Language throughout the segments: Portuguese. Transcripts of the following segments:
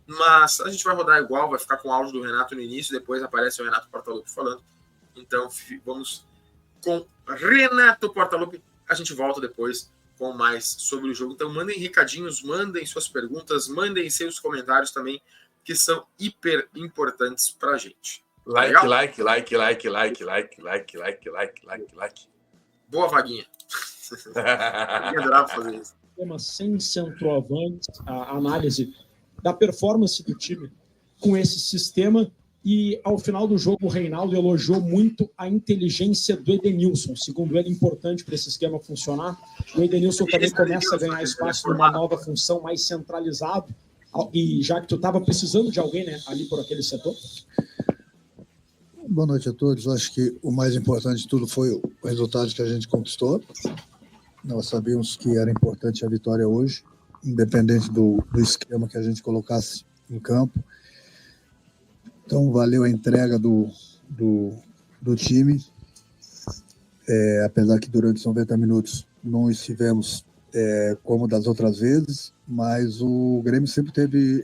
mas a gente vai rodar igual, vai ficar com o áudio do Renato no início, depois aparece o Renato Portaluppi falando. Então vamos com Renato Portaluppi, a gente volta depois com mais sobre o jogo. Então mandem recadinhos, mandem suas perguntas, mandem seus comentários também, que são hiper importantes pra gente. Like. Boa, Vaguinha. Eu adorava fazer isso. Sem centroavante, a análise da performance do time com esse sistema. E ao final do jogo, o Reinaldo elogiou muito a inteligência do Edenilson. Segundo ele, importante para esse esquema funcionar. O Edenilson também começa a ganhar espaço numa nova função, mais centralizado. E já que tu estava precisando de alguém, né, ali por aquele setor. Boa noite a todos. Acho que o mais importante de tudo foi o resultado que a gente conquistou. Nós sabíamos que era importante a vitória hoje, independente do esquema que a gente colocasse em campo. Então, valeu a entrega do time. Apesar que durante os 90 minutos não estivemos como das outras vezes, mas o Grêmio sempre esteve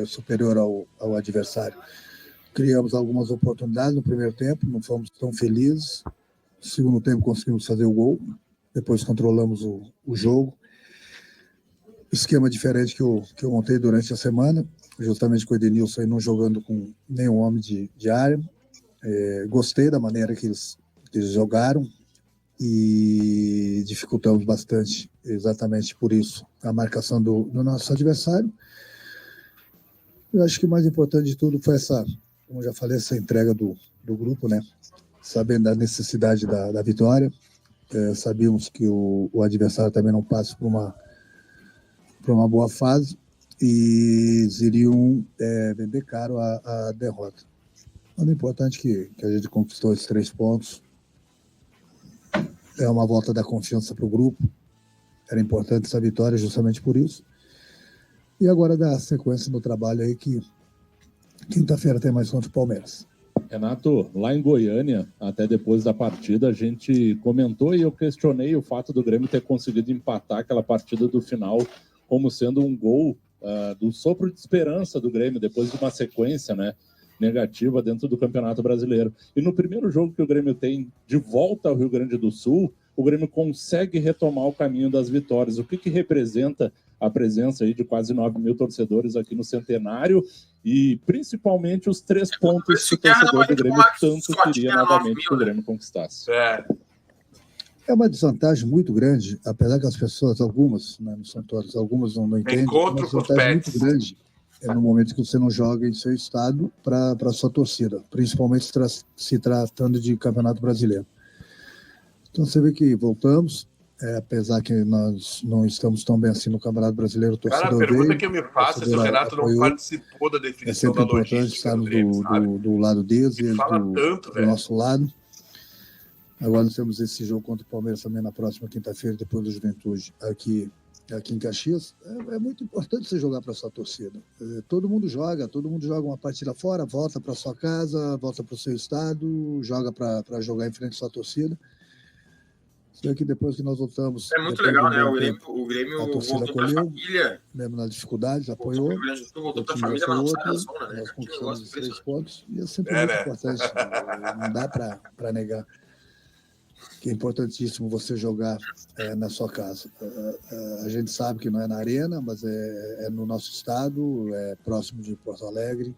superior ao adversário. Criamos algumas oportunidades no primeiro tempo, não fomos tão felizes. No segundo tempo conseguimos fazer o gol, depois controlamos o jogo. Esquema diferente que eu montei durante a semana, justamente com o Edenilson aí não jogando com nenhum homem de área. Gostei da maneira que eles jogaram e dificultamos bastante, exatamente por isso, a marcação do nosso adversário. Eu acho que o mais importante de tudo foi como eu já falei, essa entrega do grupo, né? Sabendo da necessidade da vitória. Sabíamos que o adversário também não passa por uma boa fase e eles iriam vender caro a derrota. Mas o importante é que a gente conquistou esses 3 pontos. É uma volta da confiança para o grupo. Era importante essa vitória justamente por isso. E agora dar sequência no trabalho aí, que quinta-feira tem mais contra o Palmeiras. Renato, lá em Goiânia, até depois da partida, a gente comentou e eu questionei o fato do Grêmio ter conseguido empatar aquela partida do final como sendo um gol do sopro de esperança do Grêmio, depois de uma sequência, né, negativa dentro do Campeonato Brasileiro. E no primeiro jogo que o Grêmio tem de volta ao Rio Grande do Sul, o Grêmio consegue retomar o caminho das vitórias. O que representa a presença aí de quase 9 mil torcedores aqui no Centenário e principalmente os 3 pontos que o torcedor do Grêmio tanto queria novamente que o Grêmio conquistasse. É uma desvantagem muito grande, apesar que as pessoas, algumas, né, não são todas, algumas não entendem, é uma desvantagem muito grande no momento que você não joga em seu estado para a sua torcida, principalmente se tratando de Campeonato Brasileiro. Então você vê que voltamos, apesar que nós não estamos tão bem assim no Campeonato Brasileiro, o torcedor Cara, a pergunta veio, que eu me faço é se o Renato não participou da definição da logística. É sempre importante estarmos do lado deles e eles do nosso lado. Agora nós temos esse jogo contra o Palmeiras também na próxima quinta-feira, depois do Juventude, aqui em Caxias. É muito importante você jogar para a sua torcida. Todo mundo joga uma partida fora, volta para sua casa, volta para o seu estado, joga para jogar em frente à sua torcida. Sei que depois que nós voltamos... É muito legal, né? O Grêmio voltou para a família. Mesmo nas dificuldades, apoiou. Voltou para a família, mas não sai da zona, né? Nós conquistamos os 3 pontos e é sempre muito importante. Não dá para negar que é importantíssimo você jogar na sua casa. A gente sabe que não é na arena, mas é no nosso estado, é próximo de Porto Alegre.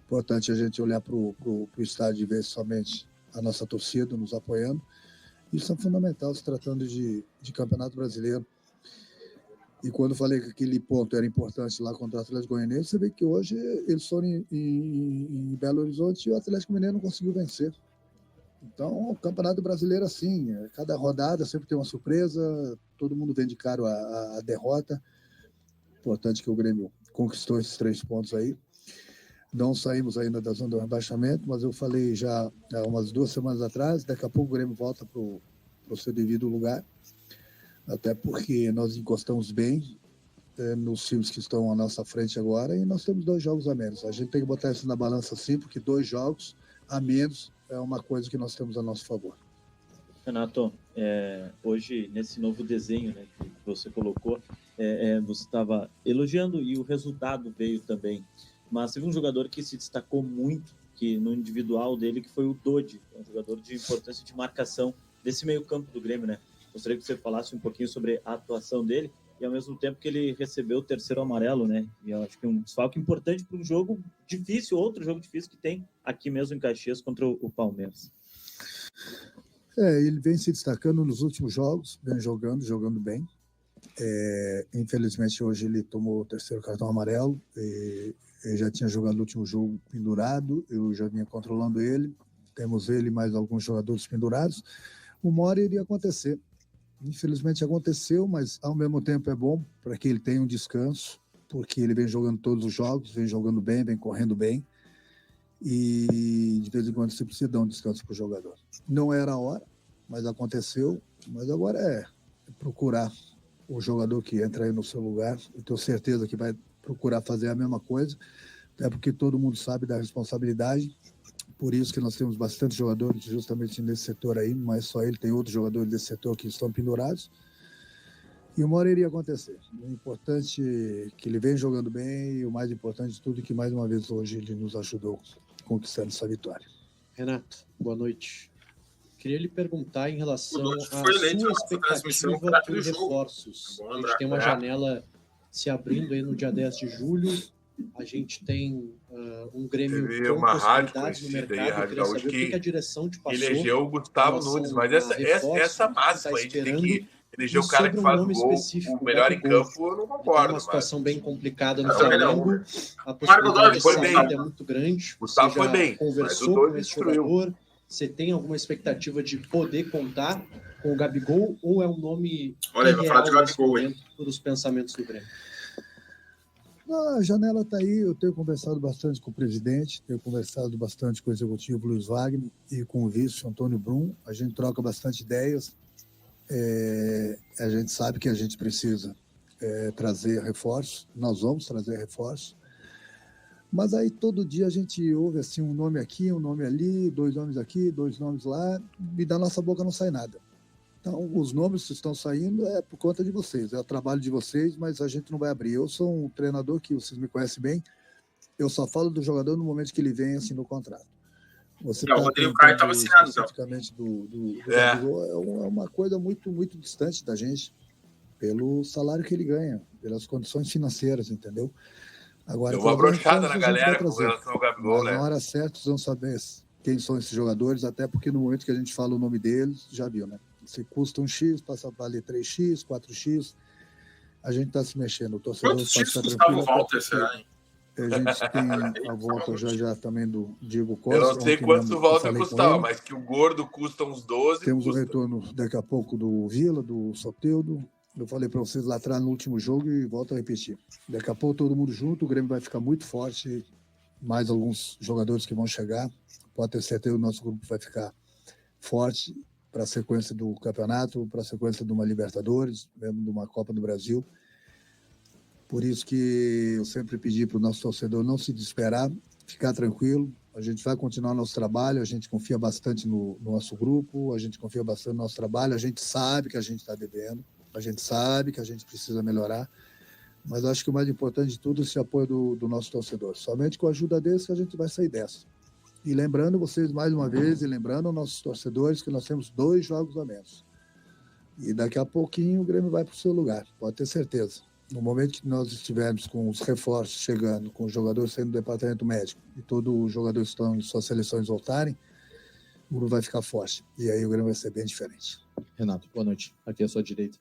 Importante a gente olhar para o estádio e ver somente a nossa torcida nos apoiando. Isso é fundamental se tratando de Campeonato Brasileiro. E quando falei que aquele ponto era importante lá contra o Atlético Goianiense, você vê que hoje eles foram em Belo Horizonte e o Atlético Mineiro não conseguiu vencer. Então, o Campeonato Brasileiro, assim, cada rodada sempre tem uma surpresa, todo mundo vende caro a derrota. Importante que o Grêmio conquistou esses 3 pontos aí. Não saímos ainda da zona do rebaixamento, mas eu falei já há umas 2 semanas atrás, daqui a pouco o Grêmio volta para o seu devido lugar, até porque nós encostamos bem nos times que estão à nossa frente agora e nós temos 2 jogos a menos. A gente tem que botar isso na balança sim, porque 2 jogos a menos é uma coisa que nós temos a nosso favor. Renato, hoje, nesse novo desenho, né, que você colocou, você estava elogiando e o resultado veio também. Mas teve um jogador que se destacou muito que no individual dele, que foi o Dodi, um jogador de importância de marcação desse meio-campo do Grêmio, né? Gostaria que você falasse um pouquinho sobre a atuação dele e, ao mesmo tempo, que ele recebeu o terceiro amarelo, né? E eu acho que é um desfalque importante para um jogo difícil, outro jogo difícil que tem aqui mesmo em Caxias contra o Palmeiras. Ele vem se destacando nos últimos jogos, vem jogando bem. Infelizmente, hoje ele tomou o terceiro cartão amarelo. Ele já tinha jogado o último jogo pendurado, eu já vinha controlando ele. Temos ele e mais alguns jogadores pendurados. Uma hora iria acontecer. Infelizmente aconteceu, mas ao mesmo tempo é bom para que ele tenha um descanso, porque ele vem jogando todos os jogos, vem jogando bem, vem correndo bem. E de vez em quando você precisa dar um descanso para o jogador. Não era a hora, mas aconteceu. Mas agora é procurar o jogador que entra aí no seu lugar. Eu tenho certeza que vai procurar fazer a mesma coisa, até porque todo mundo sabe da responsabilidade. Por isso que nós temos bastante jogadores justamente nesse setor aí, mas só ele, tem outros jogadores desse setor que estão pendurados. E uma hora iria acontecer. O importante é que ele vem jogando bem e o mais importante de tudo é que mais uma vez hoje ele nos ajudou conquistando essa vitória. Renato, boa noite. Queria lhe perguntar em relação à sua expectativa por reforços. A gente tem uma janela se abrindo aí no dia 10 de julho. A gente tem um Grêmio com possibilidades no mercado. Eu queria saber o que a direção te passou. Elegeu o Gustavo Nunes, mas essa máxima aí de ter que eleger o cara que faz o gol, o melhor em campo, eu não concordo. É uma situação bem complicada no Flamengo. A Marco possibilidade de foi bem. saída é muito grande. Gustavo Você já foi bem, conversou com esse jogador? Você tem alguma expectativa de poder contar com o Gabigol ou é um nome irreal nesse momento dos pensamentos do Grêmio? A janela está aí, eu tenho conversado bastante com o presidente, tenho conversado bastante com o executivo Luiz Wagner e com o vice Antônio Brum. A gente troca bastante ideias. A gente sabe que a gente precisa trazer reforços, nós vamos trazer reforços. Mas aí todo dia a gente ouve assim um nome aqui, um nome ali, 2 nomes aqui, 2 nomes lá, e da nossa boca não sai nada. Então, os nomes que estão saindo é por conta de vocês, é o trabalho de vocês, mas a gente não vai abrir. Eu sou um treinador que vocês me conhecem bem, eu só falo do jogador no momento que ele vem assim no contrato. Você o Rodrigo Caio estava assinado, especificamente do Gabigol, é uma coisa muito, muito distante da gente, pelo salário que ele ganha, pelas condições financeiras, entendeu? Agora, deu uma brochada na galera com relação ao Gabigol, né? Na hora certa, vocês vão saber quem são esses jogadores, até porque no momento que a gente fala o nome deles, já viu, né? Se custa um X, passa a valer 3X, 4X, a gente está se mexendo. O torcedor quantos X custava o Walter, será, hein? A gente tem a volta já também do Diego Costa. Eu não sei quantos o Walter custava, mas que o gordo custa uns 12. Temos o retorno daqui a pouco do Vila, do Soteldo. Eu falei para vocês lá atrás no último jogo e volto a repetir. Daqui a pouco todo mundo junto, o Grêmio vai ficar muito forte. Mais alguns jogadores que vão chegar. Pode ter certeza que o nosso grupo vai ficar forte para a sequência do campeonato, para a sequência de uma Libertadores, mesmo de uma Copa do Brasil. Por isso que eu sempre pedi para o nosso torcedor não se desesperar, ficar tranquilo. A gente vai continuar nosso trabalho, a gente confia bastante no nosso grupo, a gente confia bastante no nosso trabalho, a gente sabe que a gente está devendo, a gente sabe que a gente precisa melhorar, mas acho que o mais importante de tudo é esse apoio do nosso torcedor. Somente com a ajuda deles que a gente vai sair dessa. E lembrando vocês mais uma vez, e lembrando nossos torcedores que nós temos 2 jogos a menos. E daqui a pouquinho o Grêmio vai para o seu lugar, pode ter certeza. No momento que nós estivermos com os reforços chegando, com os jogadores saindo do departamento médico e todos os jogadores que estão em suas seleções voltarem, o Grêmio vai ficar forte. E aí o Grêmio vai ser bem diferente. Renato, boa noite. Aqui à sua direita.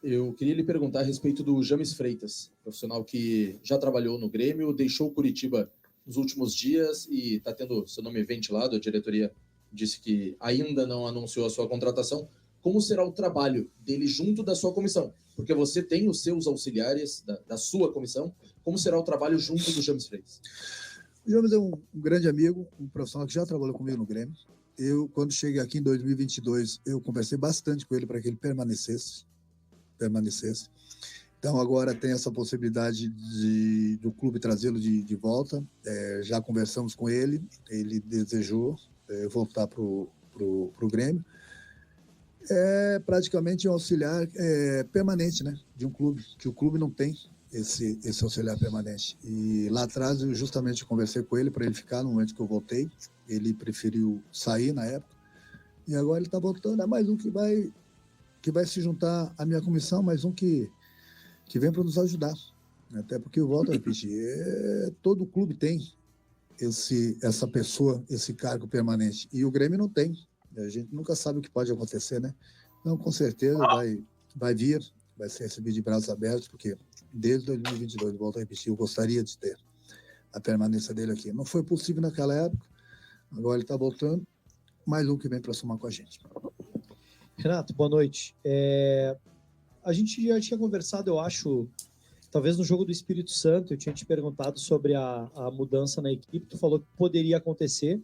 Eu queria lhe perguntar a respeito do James Freitas, profissional que já trabalhou no Grêmio, deixou o Curitiba nos últimos dias e está tendo seu nome ventilado. A diretoria disse que ainda não anunciou a sua contratação. Como será o trabalho dele junto da sua comissão? Porque você tem os seus auxiliares da sua comissão. Como será o trabalho junto do James Freitas? O James é um grande amigo, um profissional que já trabalhou comigo no Grêmio. Eu, quando cheguei aqui em 2022, eu conversei bastante com ele para que ele permanecesse. Então, agora tem essa possibilidade do clube trazê-lo de volta. Já conversamos com ele, ele desejou voltar para o Grêmio. É praticamente um auxiliar permanente, né, de um clube, que o clube não tem esse auxiliar permanente. E lá atrás eu justamente conversei com ele para ele ficar no momento que eu voltei. Ele preferiu sair na época. E agora ele está voltando. É mais um que vai se juntar à minha comissão, mais um que vem para nos ajudar. Até porque, eu volto a repetir, todo clube tem essa pessoa, esse cargo permanente. E o Grêmio não tem. A gente nunca sabe o que pode acontecer, né? Então, com certeza, vai vir, vai ser recebido de braços abertos, porque desde 2022, volto a repetir, eu gostaria de ter a permanência dele aqui. Não foi possível naquela época, agora ele está voltando, mais um que vem para somar com a gente. Renato, boa noite. A gente já tinha conversado, eu acho, talvez no jogo do Espírito Santo, eu tinha te perguntado sobre a mudança na equipe, tu falou que poderia acontecer,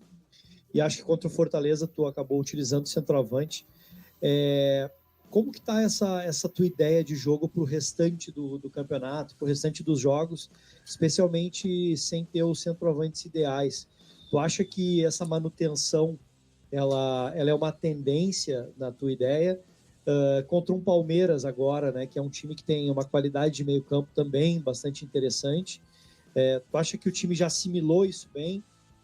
e acho que contra o Fortaleza tu acabou utilizando o centroavante. Como que está essa tua ideia de jogo para o restante do campeonato, para o restante dos jogos, especialmente sem ter os centroavantes ideais? Tu acha que essa manutenção ela é uma tendência na tua ideia? Contra um Palmeiras agora, né, que é um time que tem uma qualidade de meio campo também bastante interessante. Tu acha que o time já assimilou isso bem?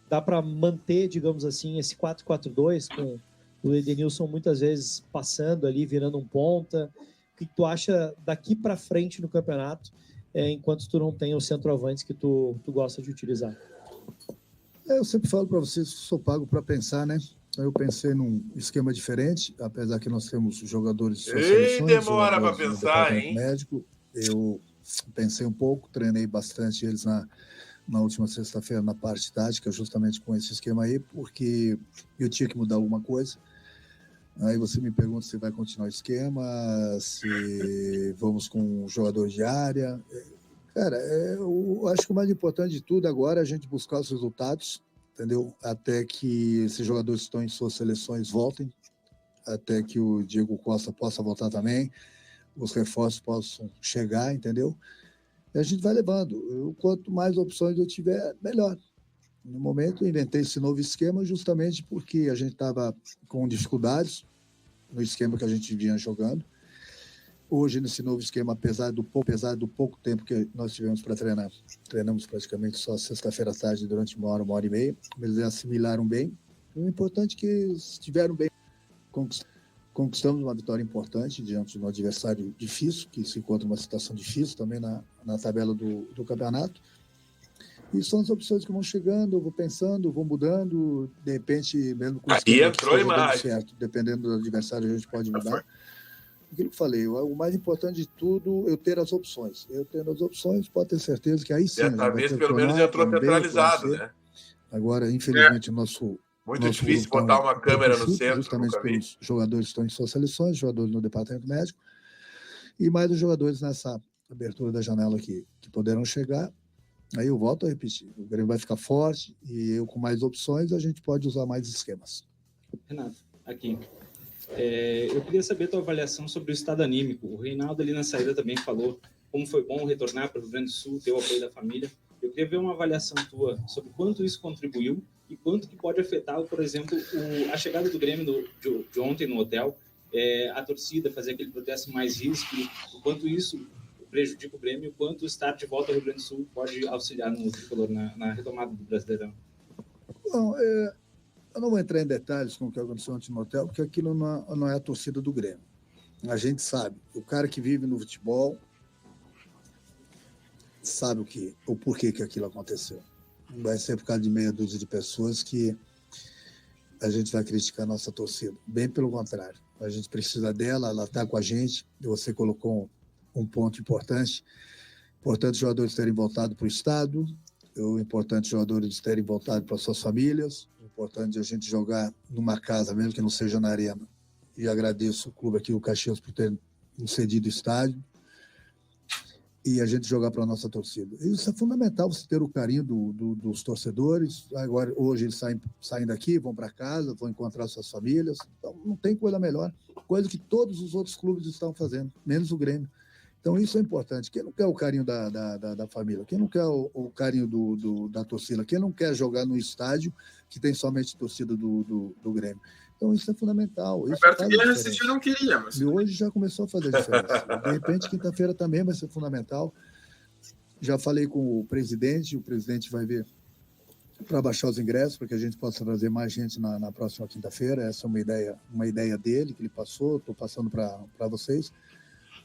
Dá para manter, digamos assim, esse 4-4-2 com o Edenilson muitas vezes passando ali, virando um ponta? O que tu acha daqui para frente no campeonato, enquanto tu não tem os centroavantes que tu gosta de utilizar? Eu sempre falo para vocês que sou pago para pensar, né? Eu pensei num esquema diferente, apesar que nós temos jogadores de suas seleções. Demora para pensar, hein? Médico. Eu pensei um pouco, treinei bastante eles na última sexta-feira na parte tática, justamente com esse esquema aí, porque eu tinha que mudar alguma coisa. Aí você me pergunta se vai continuar o esquema, se vamos com um jogador de área. Cara, eu acho que o mais importante de tudo agora é a gente buscar os resultados, entendeu? Até que esses jogadores que estão em suas seleções voltem, até que o Diego Costa possa voltar também, os reforços possam chegar, entendeu? E a gente vai levando. Quanto mais opções eu tiver, melhor. No momento, eu inventei esse novo esquema justamente porque a gente estava com dificuldades no esquema que a gente vinha jogando. Hoje, nesse novo esquema, apesar do pouco tempo que nós tivemos para treinar, treinamos praticamente só sexta-feira à tarde durante uma hora e meia, eles assimilaram bem. O importante é que estiveram bem. Conquistamos uma vitória importante diante de um adversário difícil, que se encontra uma situação difícil também na tabela do campeonato. E são as opções que vão chegando, eu vou pensando, vou mudando, de repente, mesmo com o esquema que esteja dando certo, dependendo do adversário, a gente pode mudar. Aquilo que eu falei, o mais importante de tudo é eu ter as opções. Eu tendo as opções, pode ter certeza que aí sim... Dessa vez, pelo menos, entrou centralizado, né? Agora, infelizmente, o nosso... Muito difícil botar uma câmera no centro. Justamente pelos jogadores que estão em suas seleções, jogadores no departamento médico, e mais os jogadores nessa abertura da janela que poderão chegar. Aí eu volto a repetir, o Grêmio vai ficar forte e eu com mais opções a gente pode usar mais esquemas. Renato, aqui. Eu queria saber a tua avaliação sobre o estado anímico. O Reinaldo ali na saída também falou como foi bom retornar para o Rio Grande do Sul, ter o apoio da família. Eu queria ver uma avaliação tua sobre quanto isso contribuiu e quanto que pode afetar, por exemplo, a chegada do Grêmio de ontem no hotel, a torcida, fazer aquele protesto mais ríspido, o quanto isso prejudica o Grêmio, o quanto estar de volta ao Rio Grande do Sul pode auxiliar no tricolor na retomada do Brasileirão. Bom, eu não vou entrar em detalhes com o que aconteceu ontem no hotel, porque aquilo não é a torcida do Grêmio. A gente sabe, o cara que vive no futebol sabe o porquê que aquilo aconteceu. Não vai ser por causa de meia dúzia de pessoas que a gente vai criticar a nossa torcida. Bem pelo contrário. A gente precisa dela, ela está com a gente. Você colocou um ponto importante. Importante os jogadores terem voltado para o estado. Importante os jogadores terem voltado para suas famílias. Importante a gente jogar numa casa, mesmo que não seja na arena. E agradeço o clube aqui, o Caxias, por ter nos cedido o estádio. E a gente jogar para a nossa torcida. Isso é fundamental, você ter o carinho dos torcedores. Agora, hoje eles saem daqui, vão para casa, vão encontrar suas famílias. Então, não tem coisa melhor. Coisa que todos os outros clubes estão fazendo, menos o Grêmio. Então, isso é importante. Quem não quer o carinho da família? Quem não quer o carinho da torcida? Quem não quer jogar no estádio que tem somente torcida do Grêmio? Então isso é fundamental. Isso Roberto faz a Guilherme diferença. assistiu, não queria, mas... E hoje já começou a fazer a diferença. De repente, quinta-feira também vai ser fundamental. Já falei com o presidente vai ver para baixar os ingressos, para que a gente possa trazer mais gente na próxima quinta-feira. Essa é uma ideia dele, que ele passou, estou passando para vocês.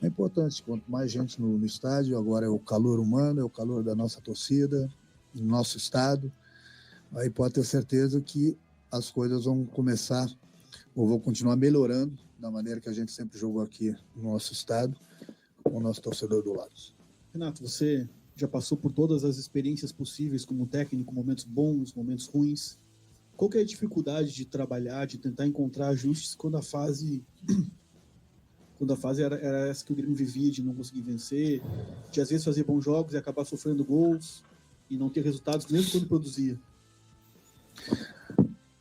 É importante, quanto mais gente no estádio, agora é o calor humano, é o calor da nossa torcida, do nosso estado, aí pode ter certeza que as coisas vão começar, ou vão continuar melhorando, da maneira que a gente sempre jogou aqui no nosso estado, com o nosso torcedor do lado. Renato, você já passou por todas as experiências possíveis como técnico, momentos bons, momentos ruins. Qual que é a dificuldade de trabalhar, de tentar encontrar ajustes quando a fase era essa que o Grêmio vivia, de não conseguir vencer, de às vezes fazer bons jogos e acabar sofrendo gols e não ter resultados mesmo quando produzia?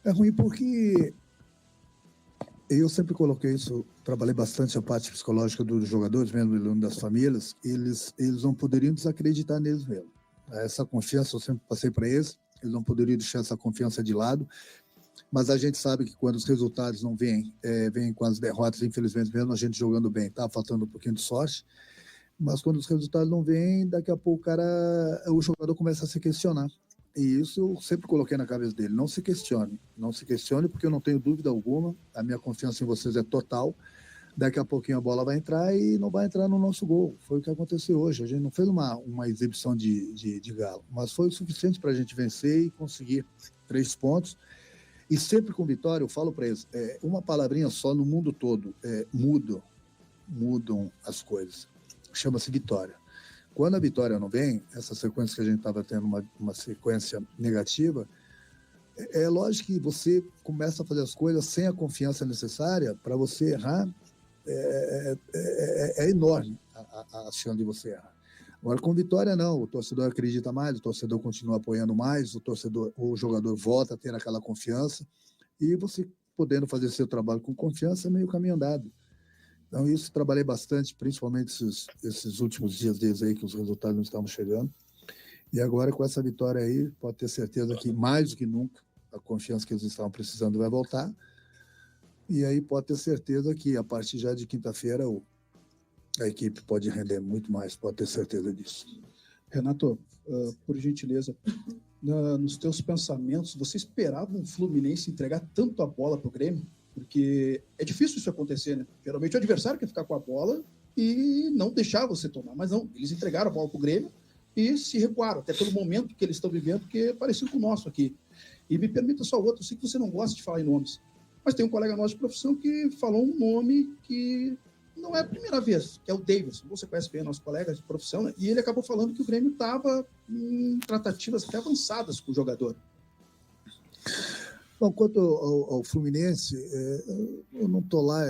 É ruim porque eu sempre coloquei isso, trabalhei bastante a parte psicológica dos jogadores, mesmo das famílias, eles não poderiam desacreditar neles mesmo. Essa confiança eu sempre passei para eles não poderiam deixar essa confiança de lado, mas a gente sabe que quando os resultados não vêm, vêm com as derrotas, infelizmente, mesmo a gente jogando bem, tá faltando um pouquinho de sorte, mas quando os resultados não vêm, daqui a pouco o jogador começa a se questionar. E isso eu sempre coloquei na cabeça dele, não se questione, porque eu não tenho dúvida alguma, a minha confiança em vocês é total, daqui a pouquinho a bola vai entrar e não vai entrar no nosso gol. Foi o que aconteceu hoje. A gente não fez uma exibição de galo, mas foi o suficiente para a gente vencer e conseguir 3 pontos. E sempre com vitória, eu falo para eles, uma palavrinha só no mundo todo, mudam as coisas. Chama-se vitória. Quando a vitória não vem, essa sequência que a gente estava tendo, uma sequência negativa, é lógico que você começa a fazer as coisas sem a confiança necessária para você errar. É enorme a chance de você errar. Agora, com vitória, não. O torcedor acredita mais, o torcedor continua apoiando mais, o jogador volta a ter aquela confiança, e você podendo fazer seu trabalho com confiança é meio caminho andado. Então, isso trabalhei bastante, principalmente esses últimos dias deles aí, que os resultados não estavam chegando. E agora, com essa vitória aí, pode ter certeza que, mais do que nunca, a confiança que eles estavam precisando vai voltar. E aí pode ter certeza que, a partir já de quinta-feira, a equipe pode render muito mais, pode ter certeza disso. Renato, por gentileza, nos teus pensamentos, você esperava um Fluminense entregar tanto a bola para o Grêmio? Porque é difícil isso acontecer, né? Geralmente o adversário quer ficar com a bola e não deixar você tomar. Mas não, eles entregaram a bola para o Grêmio e se recuaram, até pelo momento que eles estão vivendo, que é parecido com o nosso aqui. E me permita só outro, eu sei que você não gosta de falar em nomes, mas tem um colega nosso de profissão que falou um nome que não é a primeira vez, que é o Davidson. Você conhece bem nosso colega de profissão, né? E ele acabou falando que o Grêmio estava em tratativas até avançadas com o jogador. Bom, quanto ao Fluminense, eu não estou lá,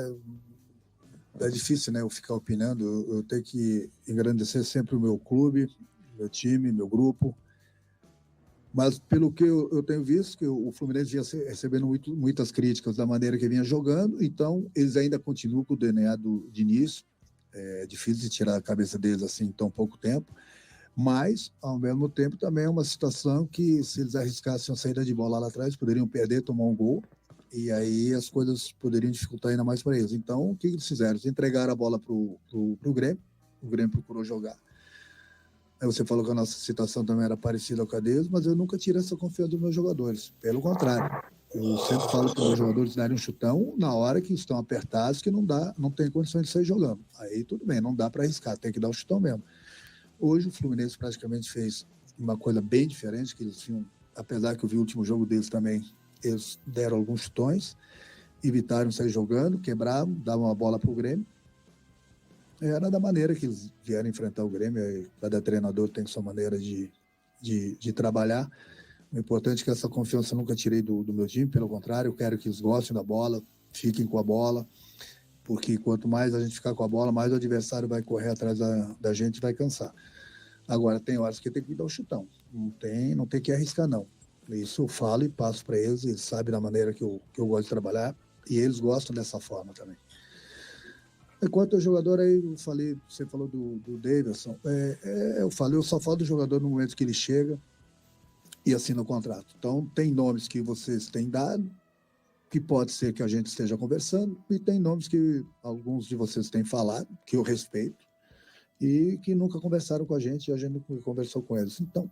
é difícil, né, eu ficar opinando, eu tenho que engrandecer sempre o meu clube, meu time, meu grupo, mas pelo que eu tenho visto, que o Fluminense vinha recebendo muitas críticas da maneira que vinha jogando, então eles ainda continuam com o DNA do Diniz, é difícil de tirar a cabeça deles assim em tão pouco tempo, mas, ao mesmo tempo, também é uma situação que, se eles arriscassem a saída de bola lá atrás, poderiam perder, tomar um gol, e aí as coisas poderiam dificultar ainda mais para eles. Então, o que eles fizeram? Eles entregaram a bola para o Grêmio, o Grêmio procurou jogar. Aí você falou que a nossa situação também era parecida com a deles, mas eu nunca tirei essa confiança dos meus jogadores. Pelo contrário, eu sempre falo para os meus jogadores darem um chutão na hora que estão apertados, que não tem condições de sair jogando. Aí tudo bem, não dá para arriscar, tem que dar o chutão mesmo. Hoje o Fluminense praticamente fez uma coisa bem diferente, que eles tinham, apesar que eu vi o último jogo deles também, eles deram alguns chutões, evitaram sair jogando, quebraram, davam a bola para o Grêmio. Era da maneira que eles vieram enfrentar o Grêmio, cada treinador tem sua maneira de trabalhar. O importante é que essa confiança eu nunca tirei do meu time, pelo contrário, eu quero que eles gostem da bola, fiquem com a bola, porque quanto mais a gente ficar com a bola, mais o adversário vai correr atrás da gente e vai cansar. Agora, tem horas que tem que dar o chutão, não tem que arriscar, não. Isso eu falo e passo para eles sabem da maneira que eu gosto de trabalhar, e eles gostam dessa forma também. Enquanto o jogador aí, você falou do Davidson, eu só falo do jogador no momento que ele chega e assina o contrato. Então, tem nomes que vocês têm dado, que pode ser que a gente esteja conversando, e tem nomes que alguns de vocês têm falado, que eu respeito, e que nunca conversaram com a gente, e a gente nunca conversou com eles. Então,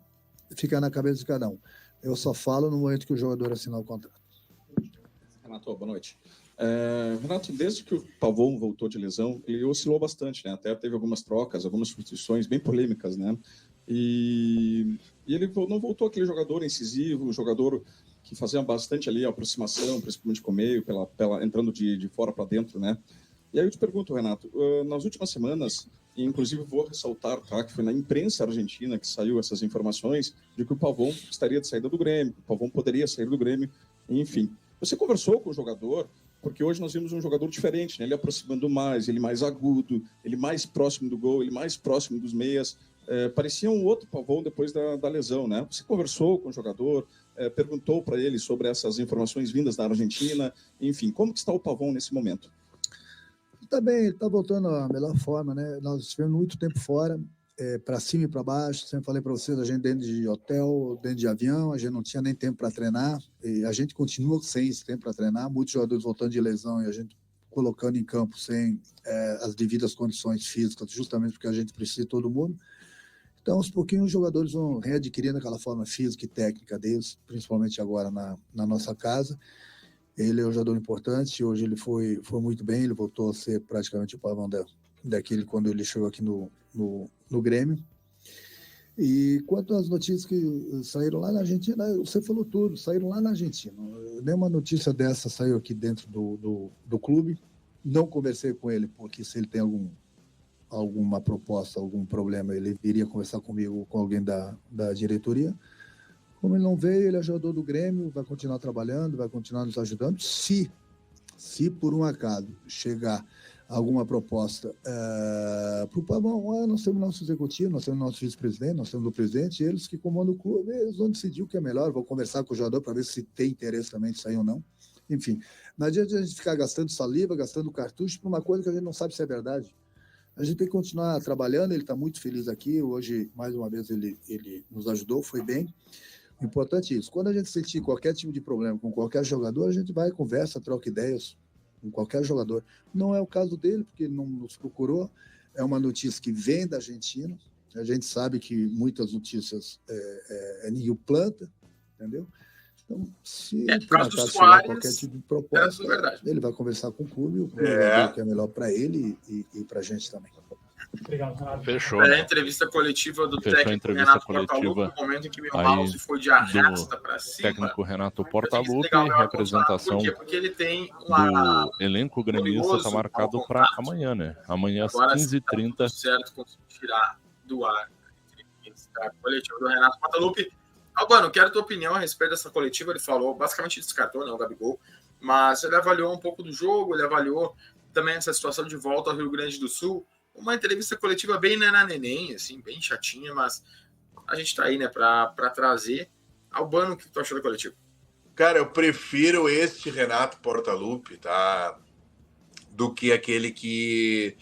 fica na cabeça de cada um. Eu só falo no momento que o jogador assinar o contrato. Renato, boa noite. Renato, desde que o Pavon voltou de lesão, ele oscilou bastante, né? Até teve algumas trocas, algumas substituições bem polêmicas, né? E ele não voltou aquele jogador incisivo, um jogador que fazia bastante ali a aproximação, principalmente com o meio, entrando de fora para dentro, né? E aí eu te pergunto, Renato, nas últimas semanas, e inclusive vou ressaltar, tá, que foi na imprensa argentina que saiu essas informações de que o Pavon estaria de saída do Grêmio, o Pavon poderia sair do Grêmio, enfim. Você conversou com o jogador, porque hoje nós vimos um jogador diferente, né? Ele aproximando mais, ele mais agudo, ele mais próximo do gol, ele mais próximo dos meias. Parecia um outro Pavon depois da lesão, né? Você conversou com o jogador, perguntou para ele sobre essas informações vindas da Argentina, enfim, como que está o Pavon nesse momento? Está bem, ele está voltando à melhor forma, né? Nós estivemos muito tempo fora, para cima e para baixo. Sempre falei para vocês, a gente dentro de hotel, dentro de avião, a gente não tinha nem tempo para treinar, e a gente continua sem esse tempo para treinar, muitos jogadores voltando de lesão e a gente colocando em campo sem as devidas condições físicas, justamente porque a gente precisa de todo mundo. Então, aos pouquinhos, os jogadores vão readquirindo aquela forma física e técnica deles, principalmente agora na nossa casa. Ele é um jogador importante, hoje ele foi muito bem, ele voltou a ser praticamente o Pavão daquele quando ele chegou aqui no Grêmio. E quanto às notícias que saíram lá na Argentina, você falou tudo, saíram lá na Argentina. Nenhuma notícia dessa saiu aqui dentro do clube. Não conversei com ele, porque se ele tem alguma proposta, algum problema, ele iria conversar comigo, com alguém da diretoria. Como ele não veio, ele é jogador do Grêmio, vai continuar trabalhando, vai continuar nos ajudando. Se por um acaso chegar alguma proposta para o Pavão, nós temos nosso executivo, nós temos nosso vice-presidente, nós temos o presidente, eles que comandam o clube, eles vão decidir o que é melhor. Vou conversar com o jogador para ver se tem interesse também de sair ou não. Enfim, não adianta a gente ficar gastando saliva, gastando cartucho por uma coisa que a gente não sabe se é verdade. A gente tem que continuar trabalhando, ele está muito feliz aqui, hoje, mais uma vez, ele nos ajudou, foi bem. O importante é isso, quando a gente sentir qualquer tipo de problema com qualquer jogador, a gente vai, conversa, troca ideias com qualquer jogador. Não é o caso dele, porque ele não nos procurou, é uma notícia que vem da Argentina, a gente sabe que muitas notícias ninguém planta, entendeu? Então, se por acaso chegar qualquer tipo de proposta, ele vai conversar com o clube, o clube vai ver o que é melhor para ele e para a gente também. Obrigado, Renato. Fechou. A entrevista coletiva do técnico Renato Portaluppi, no momento em que meu mouse foi de arrasta para cima. Técnico Renato Portaluppi, representação porque ele tem do elenco gremista está marcado para amanhã, né? Amanhã às 15h30. Certo, consegui tirar do ar a coletiva do Renato Portaluppi. Albano, eu quero a tua opinião a respeito dessa coletiva. Ele falou, basicamente descartou, né, o Gabigol, mas ele avaliou um pouco do jogo, ele avaliou também essa situação de volta ao Rio Grande do Sul. Uma entrevista coletiva bem neném, assim, bem chatinha, mas a gente tá aí, né, para trazer. Albano, o que tu achou da coletiva? Cara, eu prefiro este Renato Portaluppi, tá? Do que aquele que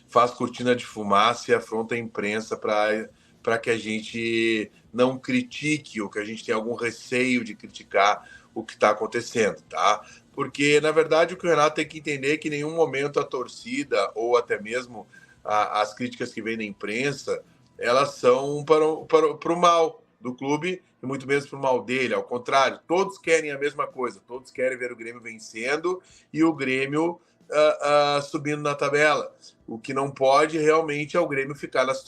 faz cortina de fumaça e afronta a imprensa para que a gente não critique ou que a gente tenha algum receio de criticar o que está acontecendo, tá? Porque, na verdade, o que o Renato tem que entender é que em nenhum momento a torcida ou até mesmo as críticas que vêm da imprensa, elas são para o mal do clube e muito menos para o mal dele. Ao contrário, todos querem a mesma coisa, todos querem ver o Grêmio vencendo e o Grêmio subindo na tabela. O que não pode realmente é o Grêmio ficar na situação